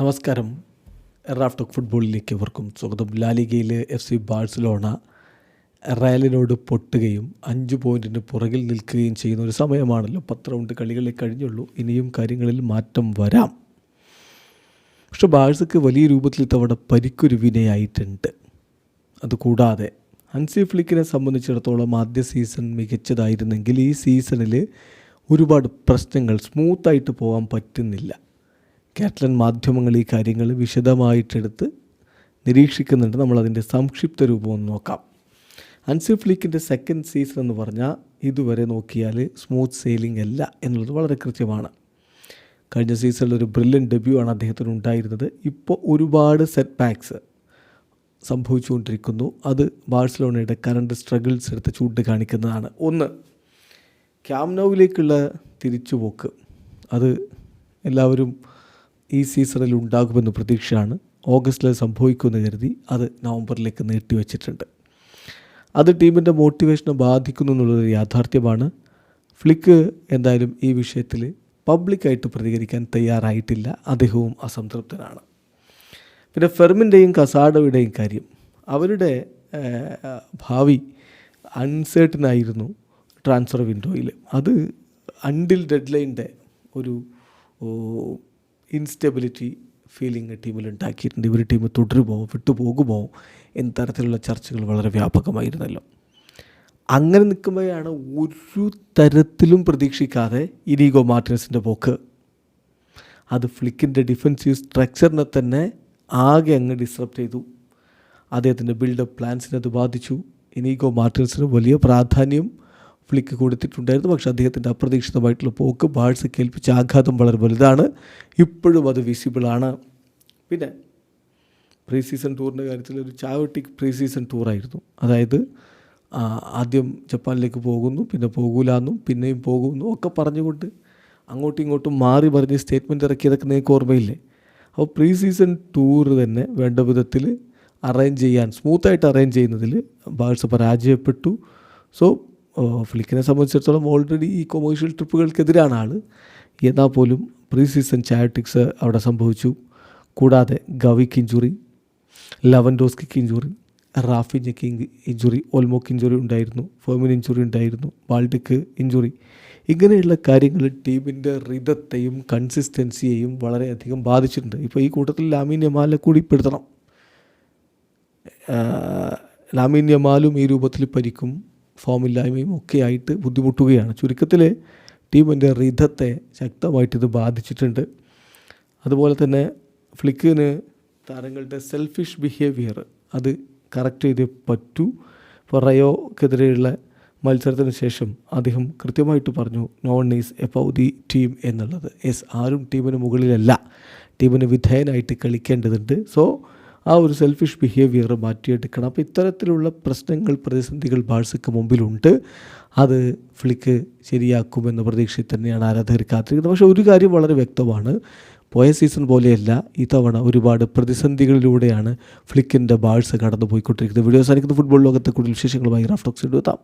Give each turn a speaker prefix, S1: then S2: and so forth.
S1: നമസ്കാരം. റാഫ്റ്റോക്ക് ഫുട്ബോളിലേക്ക് ഇവർക്കും സ്വാഗതം. ലാലിഗയിൽ FC ബാഴ്സലോണ റയലിനോട് പൊട്ടുകയും 5 പോയിൻറ്റിന് പുറകിൽ നിൽക്കുകയും ചെയ്യുന്ന ഒരു സമയമാണല്ലോ. 10 റൗണ്ട് കളികളെ കഴിഞ്ഞുള്ളൂ. ഇനിയും കാര്യങ്ങളിൽ മാറ്റം വരാം. പക്ഷെ ബാഴ്സയ്ക്ക് വലിയ രൂപത്തിൽ ഇത്തവണ പരിക്കൊരു വിനയായിട്ടുണ്ട്. അതുകൂടാതെ ഹൻസി ഫ്ലിക്കിനെ സംബന്ധിച്ചിടത്തോളം ആദ്യ സീസൺ മികച്ചതായിരുന്നെങ്കിൽ ഈ സീസണിൽ ഒരുപാട് പ്രശ്നങ്ങൾ സ്മൂത്തായിട്ട് പോകാൻ പറ്റുന്നില്ല. കാറ്റലൻ മാധ്യമങ്ങൾ ഈ കാര്യങ്ങൾ വിശദമായിട്ടെടുത്ത് നിരീക്ഷിക്കുന്നുണ്ട്. നമ്മളതിൻ്റെ സംക്ഷിപ്ത രൂപം ഒന്ന് നോക്കാം. ഹൻസി ഫ്ലിക്കിൻ്റെ സെക്കൻഡ് സീസൺ എന്ന് പറഞ്ഞാൽ ഇതുവരെ നോക്കിയാൽ സ്മൂത്ത് സെയിലിംഗ് അല്ല എന്നുള്ളത് വളരെ കൃത്യമാണ്. കഴിഞ്ഞ സീസണിൽ ഒരു ബ്രില്യൻ ഡെബ്യൂ ആണ് അദ്ദേഹത്തിന് ഉണ്ടായിരുന്നത്. ഇപ്പോൾ ഒരുപാട് സെറ്റ് ബാക്സ് സംഭവിച്ചുകൊണ്ടിരിക്കുന്നു. അത് ബാഴ്സലോണയുടെ കറണ്ട് സ്ട്രഗിൾസ് എടുത്ത് ചൂണ്ടിക്കാണിക്കുന്നതാണ്. ഒന്ന്, ക്യാമ്പ് നൗവിലേക്കുള്ള തിരിച്ചുപോക്ക്. അത് എല്ലാവരും ഈ സീസണിൽ ഉണ്ടാകുമെന്ന് പ്രതീക്ഷയാണ്. ഓഗസ്റ്റിൽ സംഭവിക്കുമെന്ന് കരുതി അത് നവംബറിലേക്ക് നീട്ടിവെച്ചിട്ടുണ്ട്. അത് ടീമിൻ്റെ മോട്ടിവേഷനെ ബാധിക്കുന്നു എന്നുള്ളൊരു യാഥാർത്ഥ്യമാണ്. ഫ്ലിക്ക് എന്തായാലും ഈ വിഷയത്തിൽ പബ്ലിക്കായിട്ട് പ്രതികരിക്കാൻ തയ്യാറായിട്ടില്ല. അദ്ദേഹവും അസംതൃപ്തനാണ്. പിന്നെ ഫെർമിൻ്റെയും കസാഡോയുടെയും കാര്യം, അവരുടെ ഭാവി അൺസേർട്ടനായിരുന്നു ട്രാൻസ്ഫർ വിൻഡോയിൽ. അത് അണ്ടിൽ ഡെഡ് ലൈൻ്റെ ഒരു ഇൻസ്റ്റെബിലിറ്റി ഫീലിംഗ് ടീമിൽ ഉണ്ടാക്കിയിട്ടുണ്ട്. ഇവർ ടീം തുടരുമോ വിട്ടുപോകുമോ എന്ന തരത്തിലുള്ള ചർച്ചകൾ വളരെ വ്യാപകമായിരുന്നല്ലോ. അങ്ങനെ നിൽക്കുമ്പോഴാണ് ഒരു തരത്തിലും പ്രതീക്ഷിക്കാതെ ഇനീഗോ മാർട്ടിനസിൻ്റെ പോക്ക്. അത് ഫ്ലിക്കിൻ്റെ ഡിഫൻസീവ് സ്ട്രക്ചറിനെ തന്നെ ആകെ അങ്ങ് ഡിസ്റപ്റ്റ് ചെയ്തു. അദ്ദേഹത്തിൻ്റെ ബിൽഡപ്പ് പ്ലാൻസിനെ അത് ബാധിച്ചു. ഇനീഗോ മാർട്ടിനസിന് വലിയ പ്രാധാന്യം ഫ്ലിക്ക് കൊടുത്തിട്ടുണ്ടായിരുന്നു. പക്ഷേ അദ്ദേഹത്തിൻ്റെ അപ്രതീക്ഷിതമായിട്ടുള്ള പോക്ക് ബാഴ്സയ്ക്ക് ഏൽപ്പിച്ച ആഘാതം വളരെ വലുതാണ്. ഇപ്പോഴും അത് വിസിബിളാണ്. പിന്നെ പ്രീ സീസൺ ടൂറിൻ്റെ കാര്യത്തിൽ ഒരു ചാവട്ടിക് പ്രീ സീസൺ ടൂറായിരുന്നു. അതായത് ആദ്യം ജപ്പാനിലേക്ക് പോകുന്നു, പിന്നെ പോകൂലെന്നും പിന്നെയും പോകുന്നു ഒക്കെ പറഞ്ഞുകൊണ്ട് അങ്ങോട്ടും ഇങ്ങോട്ടും മാറി പറഞ്ഞ് സ്റ്റേറ്റ്മെൻറ്റ് ഇറക്കിയതൊക്കെ നിങ്ങൾക്ക് ഓർമ്മയില്ലേ? അപ്പോൾ പ്രീ സീസൺ ടൂർ തന്നെ വേണ്ട വിധത്തിൽ സ്മൂത്തായിട്ട് അറേഞ്ച് ചെയ്യുന്നതിൽ ബാഴ്സ പരാജയപ്പെട്ടു. സോ ഫ്ലിക്കിനെ സംബന്ധിച്ചിടത്തോളം ഓൾറെഡി ഈ കൊമേഴ്ഷ്യൽ ട്രിപ്പുകൾക്കെതിരാണ് ആൾ. എന്നാൽ പോലും പ്രീ സീസൺ ചാറ്റിക്സ് അവിടെ സംഭവിച്ചു. കൂടാതെ ഗവിക്ക് ഇഞ്ചുറി, ലെവൻഡോസ്കിക്ക് ഇഞ്ചുറി, റാഫിഞ്ഞയ്ക്ക് ഇഞ്ചുറി, ഓൾമോക്ക് ഇഞ്ചുറി ഉണ്ടായിരുന്നു, ഫെർമിൻ ഇഞ്ചുറി ഉണ്ടായിരുന്നു, ബാൾട്ടിക്ക് ഇഞ്ചുറി. ഇങ്ങനെയുള്ള കാര്യങ്ങൾ ടീമിൻ്റെ റിതത്തെയും കൺസിസ്റ്റൻസിയെയും വളരെയധികം ബാധിച്ചിട്ടുണ്ട്. ഇപ്പോൾ ഈ കൂട്ടത്തിൽ ലാമിൻ യമാലിനെ കൂടി പെടുത്തണം. ലാമിൻ യമാലും ഈ രൂപത്തിൽ പരിക്കും ഫോമില്ലായ്മയും ഒക്കെ ആയിട്ട് ബുദ്ധിമുട്ടുകയാണ്. ചുരുക്കത്തിൽ ടീമിൻ്റെ റിതത്തെ ശക്തമായിട്ടിത് ബാധിച്ചിട്ടുണ്ട്. അതുപോലെ തന്നെ ഫ്ലിക്കിന് താരങ്ങളുടെ സെൽഫിഷ് ബിഹേവിയർ അത് കറക്റ്റ് ചെയ്തേ പറ്റൂ. ഇപ്പോൾ റയോക്കെതിരെയുള്ള മത്സരത്തിന് ശേഷം അദ്ദേഹം കൃത്യമായിട്ട് പറഞ്ഞു, no one is above the team എന്നുള്ളത്. ആരും ടീമിന് മുകളിലല്ല, ടീമിന് വിധേയനായിട്ട് കളിക്കേണ്ടതുണ്ട്. സോ ആ ഒരു സെൽഫിഷ് ബിഹേവിയർ മാറ്റിയെടുക്കണം. അപ്പോൾ ഇത്തരത്തിലുള്ള പ്രശ്നങ്ങൾ, പ്രതിസന്ധികൾ ബാഴ്സയ്ക്ക് മുമ്പിലുണ്ട്. അത് ഫ്ലിക്ക് ശരിയാക്കുമെന്ന പ്രതീക്ഷയിൽ തന്നെയാണ് ആരാധകർ കാത്തിരിക്കുന്നത്. പക്ഷേ ഒരു കാര്യം വളരെ വ്യക്തമാണ്, പോയ സീസൺ പോലെയല്ല ഇത്തവണ ഒരുപാട് പ്രതിസന്ധികളിലൂടെയാണ് ഫ്ലിക്കിൻ്റെ ബാഴ്സ കടന്നു പോയിക്കൊണ്ടിരിക്കുന്നത്. വീഡിയോ സാധിക്കുന്ന ഫുട്ബോൾ ലോകത്തെ കൂടുതൽ വിശേഷങ്ങളുമായി റാഫ്റ്റോക്സ് എത്താം.